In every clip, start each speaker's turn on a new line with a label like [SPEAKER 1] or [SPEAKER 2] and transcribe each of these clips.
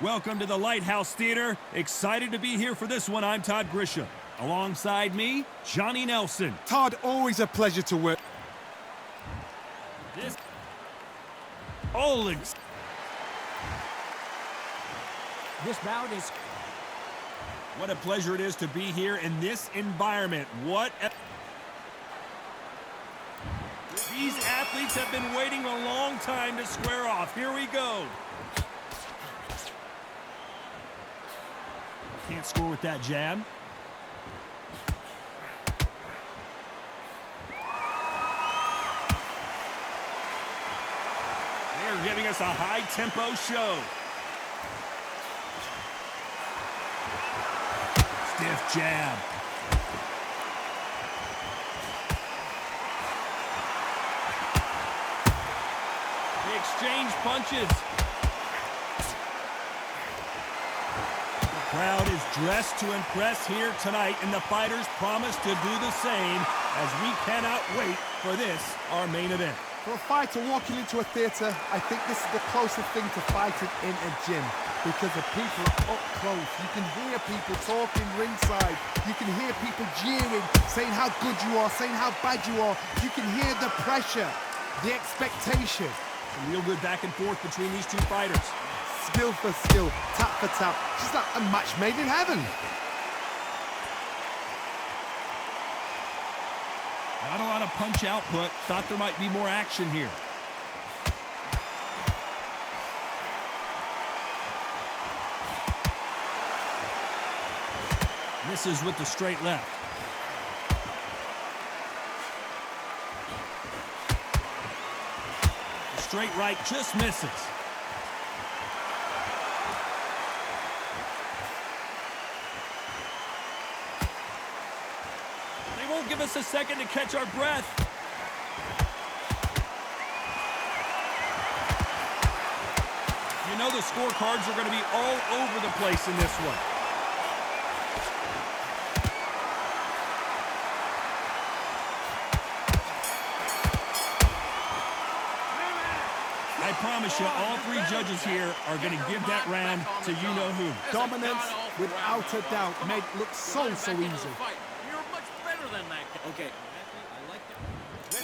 [SPEAKER 1] Welcome to the Lighthouse Theater. Excited to be here for this one. I'm Todd Grisham. Alongside me, Johnny Nelson.
[SPEAKER 2] Todd, always a pleasure to work.
[SPEAKER 1] This bout is... What a pleasure it is to be here in this environment. These athletes have been waiting a long time to square off. Here we go. Can't score with that jab. They're giving us a high-tempo show. Stiff jab. They exchange punches. The crowd is dressed to impress here tonight, and the fighters promise to do the same as we cannot wait for this, our main event.
[SPEAKER 2] For a fighter walking into a theatre, I think this is the closest thing to fighting in a gym because the people are up close. You can hear people talking ringside. You can hear people jeering, saying how good you are, saying how bad you are. You can hear the pressure, the expectation.
[SPEAKER 1] A real good back and forth between these two fighters.
[SPEAKER 2] Skill for skill, tap for tap, just like a match made in heaven.
[SPEAKER 1] Not a lot of punch output. Thought there might be more action here. Misses with the straight left. The straight right just misses. Give us a second to catch our breath. You know the scorecards are going to be all over the place in this one. I promise you, all three judges here are going to give that round to you-know-who.
[SPEAKER 2] Dominance, without a doubt, made it look so easy.
[SPEAKER 3] Okay.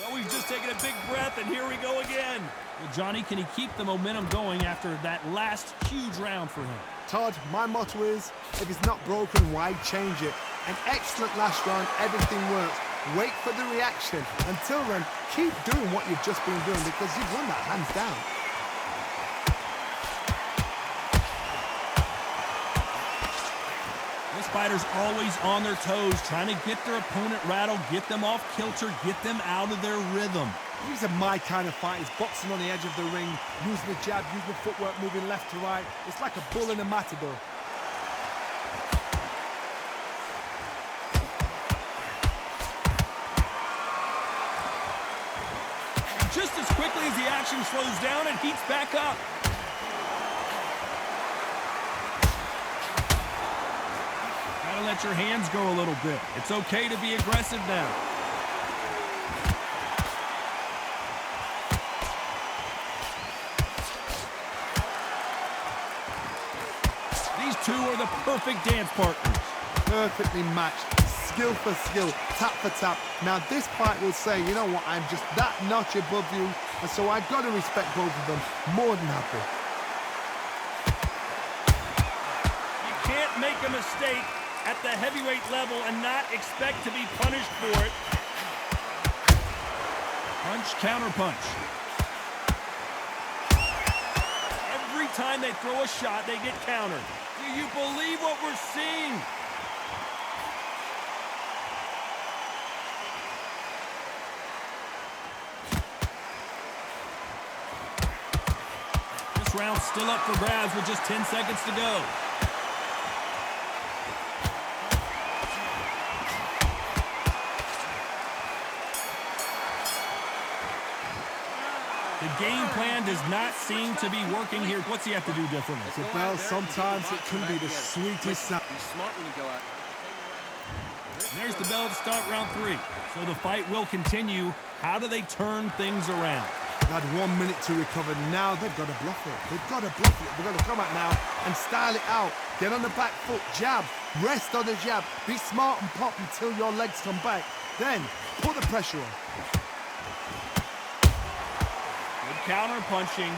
[SPEAKER 1] Well, we've just taken a big breath, and here we go again. Well, Johnny, can he keep the momentum going after that last huge round for him?
[SPEAKER 2] Todd, my motto is, if it's not broken, why change it? An excellent last round, everything works. Wait for the reaction. Until then, keep doing what you've just been doing because you've won that hands down.
[SPEAKER 1] Fighters always on their toes, trying to get their opponent rattled, get them off kilter, get them out of their rhythm.
[SPEAKER 2] These are my kind of fighters, boxing on the edge of the ring, using the jab, using the footwork, moving left to right. It's like a bull in a matador.
[SPEAKER 1] Just as quickly as the action slows down, it heats back up. Let your hands go a little bit. It's okay to be aggressive now. These two are the perfect dance partners.
[SPEAKER 2] Perfectly matched, skill for skill, tap for tap. Now this fight will say, you know what, I'm just that notch above you, and so I've got to respect both of them more than happy.
[SPEAKER 1] You can't make a mistake at the heavyweight level and not expect to be punished for it. Punch, counter punch. Every time they throw a shot, they get countered. Do you believe what we're seeing? This round's still up for grabs with just 10 seconds to go. The game plan does not seem to be working here. What's he have to do differently?
[SPEAKER 2] Well, sometimes it can be the sweetest sound.
[SPEAKER 1] There's the bell to start round 3. So the fight will continue. How do they turn things around?
[SPEAKER 2] They've had 1 minute to recover. Now they've got to bluff it. They've got to bluff it. They've got to come out now and style it out. Get on the back foot, jab, rest on the jab. Be smart and pop until your legs come back. Then put the pressure on.
[SPEAKER 1] Good counter punching.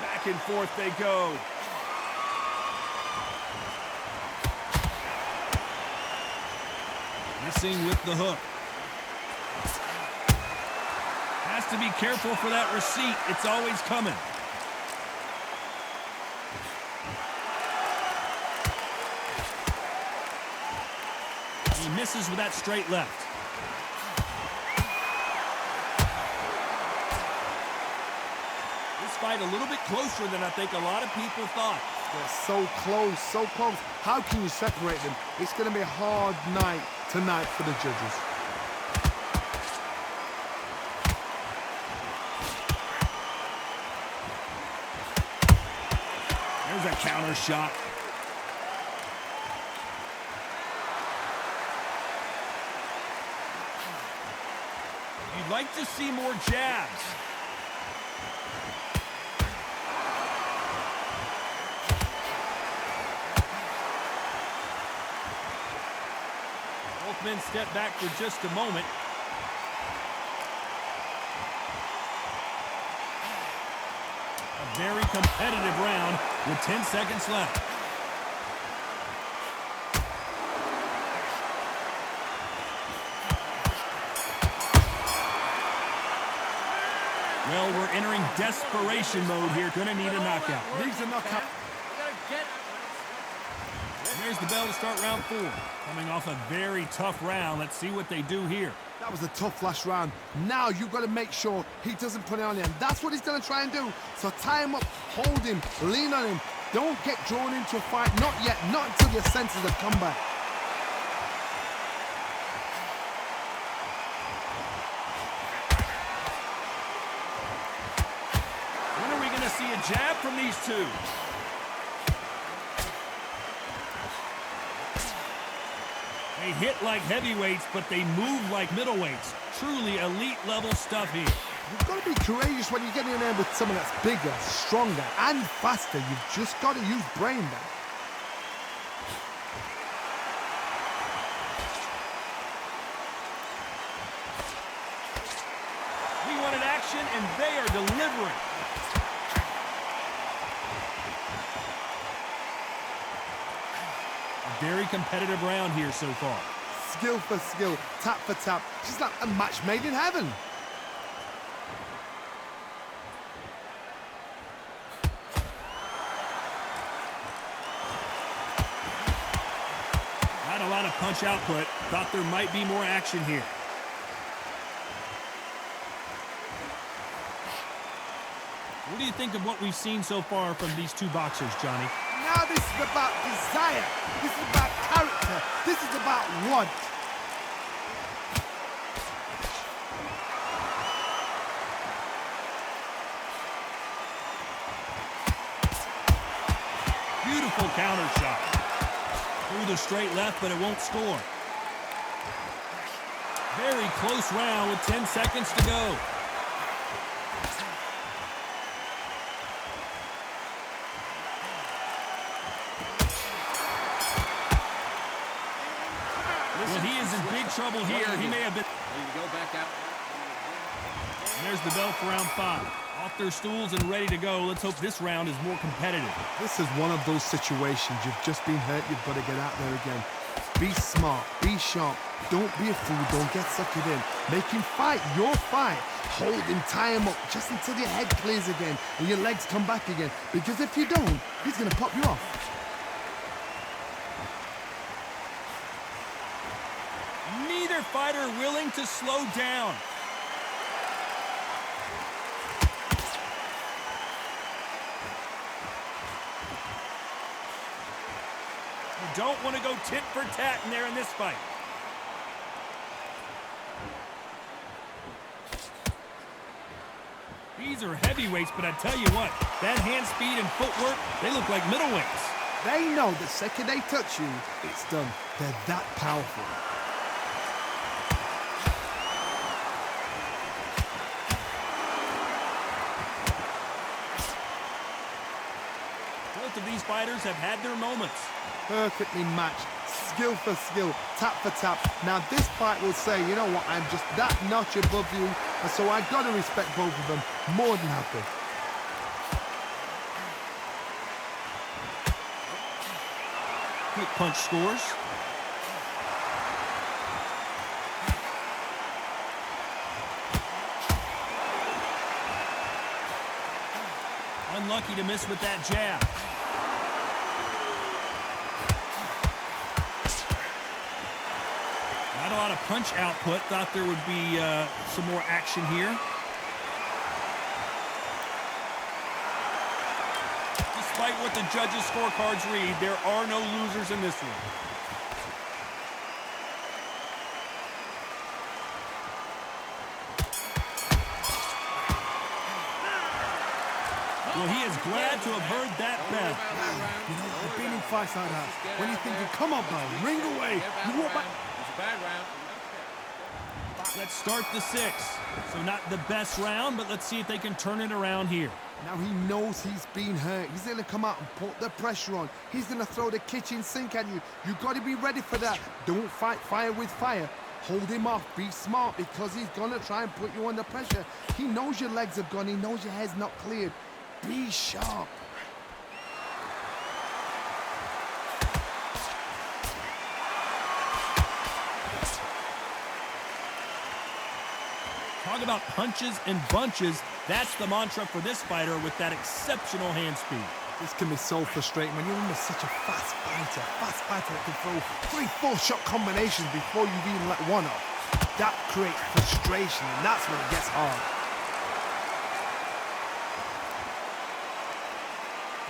[SPEAKER 1] Back and forth they go. Missing with the hook. Has to be careful for that receipt. It's always coming. He misses with that straight left. This fight a little bit closer than I think a lot of people thought.
[SPEAKER 2] They're so close, so close. How can you separate them? It's going to be a hard night tonight for the judges.
[SPEAKER 1] There's a counter shot. You'd like to see more jabs. Both men step back for just a moment. A very competitive round with 10 seconds left. Well, we're entering desperation mode here. Gonna need a knockout.
[SPEAKER 2] Needs a knockout.
[SPEAKER 1] And there's the bell to start round 4. Coming off a very tough round. Let's see what they do here.
[SPEAKER 2] That was a tough last round. Now you've got to make sure he doesn't put it on him. That's what he's going to try and do. So tie him up, hold him, lean on him. Don't get drawn into a fight. Not yet. Not until your senses have come back.
[SPEAKER 1] When are we going to see a jab from these two? They hit like heavyweights, but they move like middleweights. Truly elite level stuff here.
[SPEAKER 2] You've got to be courageous when you get in there with someone that's bigger, stronger, and faster. You've just got to use brain then.
[SPEAKER 1] We wanted action, and they are delivering. A very competitive round here so far.
[SPEAKER 2] Skill for skill, tap for tap. She's like a match made in heaven.
[SPEAKER 1] Not a lot of punch output. Thought there might be more action here. What do you think of what we've seen so far from these two boxers, Johnny?
[SPEAKER 2] Now this is about desire. This is about character. This is about want.
[SPEAKER 1] Beautiful counter shot. Through the straight left, but it won't score. Very close round with 10 seconds to go. Well, he is in big trouble here. He may have been...
[SPEAKER 3] Ready to go back out.
[SPEAKER 1] And there's the bell for round 5. Off their stools and ready to go. Let's hope this round is more competitive.
[SPEAKER 2] This is one of those situations. You've just been hurt. You've got to get out there again. Be smart. Be sharp. Don't be a fool. Don't get suckered in. Make him fight your fight. Hold him, tie him up just until your head clears again and your legs come back again. Because if you don't, he's going to pop you off.
[SPEAKER 1] Neither fighter willing to slow down. You don't want to go tit for tat in there in this fight. These are heavyweights, but I tell you what, that hand speed and footwork, they look like middleweights.
[SPEAKER 2] They know the second they touch you, it's done. They're that powerful.
[SPEAKER 1] Both of these fighters have had their moments.
[SPEAKER 2] Perfectly matched, skill for skill, tap for tap. Now this fight will say, you know what, I'm just that notch above you, and so I gotta respect both of them more than happy.
[SPEAKER 1] Quick punch scores. Unlucky to miss with that jab. Not a lot of punch output. Thought there would be some more action here. Despite what the judges' scorecards read, there are no losers in this one. Well, he is glad to have heard that bell.
[SPEAKER 2] You know, I've been in fights like that. When you're thinking, come on, bro, ring away. You walk back.
[SPEAKER 1] Let's start the sixth. So not the best round, but let's see if they can turn it around here.
[SPEAKER 2] Now he knows he's been hurt. He's going to come out and put the pressure on. He's going to throw the kitchen sink at you. You've got to be ready for that. Don't fight fire with fire. Hold him off. Be smart because he's going to try and put you under pressure. He knows your legs have gone. He knows your head's not cleared. Be sharp.
[SPEAKER 1] Talk about punches and bunches. That's the mantra for this fighter with that exceptional hand speed.
[SPEAKER 2] This can be so frustrating when you're under such a fast fighter that can throw 3-4 shot combinations before you've even let one off. That creates frustration, and that's when it gets hard.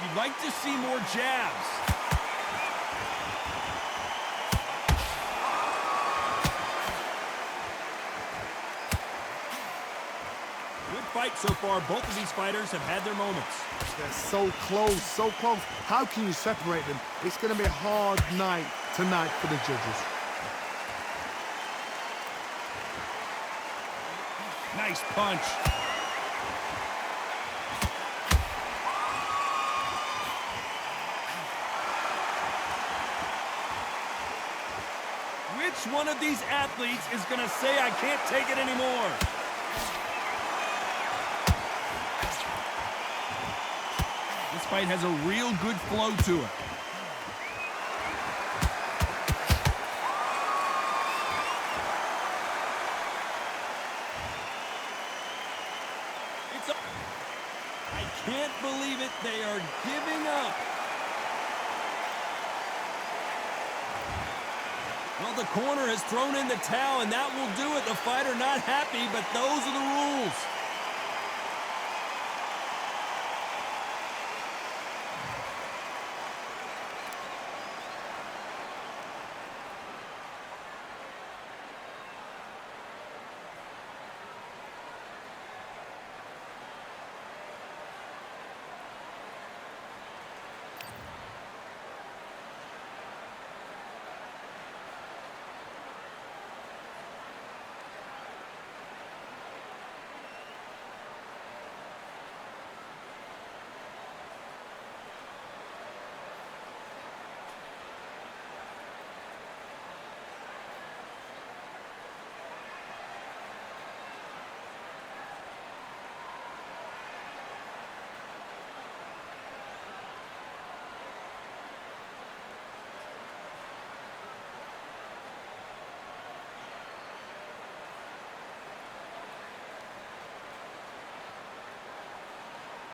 [SPEAKER 1] You'd like to see more jabs. Good fight so far. Both of these fighters have had their moments.
[SPEAKER 2] They're so close, so close. How can you separate them? It's going to be a hard night tonight for the judges.
[SPEAKER 1] Nice punch. Which one of these athletes is going to say, I can't take it anymore? This fight has a real good flow to it. I can't believe it. They are giving up. Well, the corner has thrown in the towel, and that will do it. The fighter not happy, but those are the rules.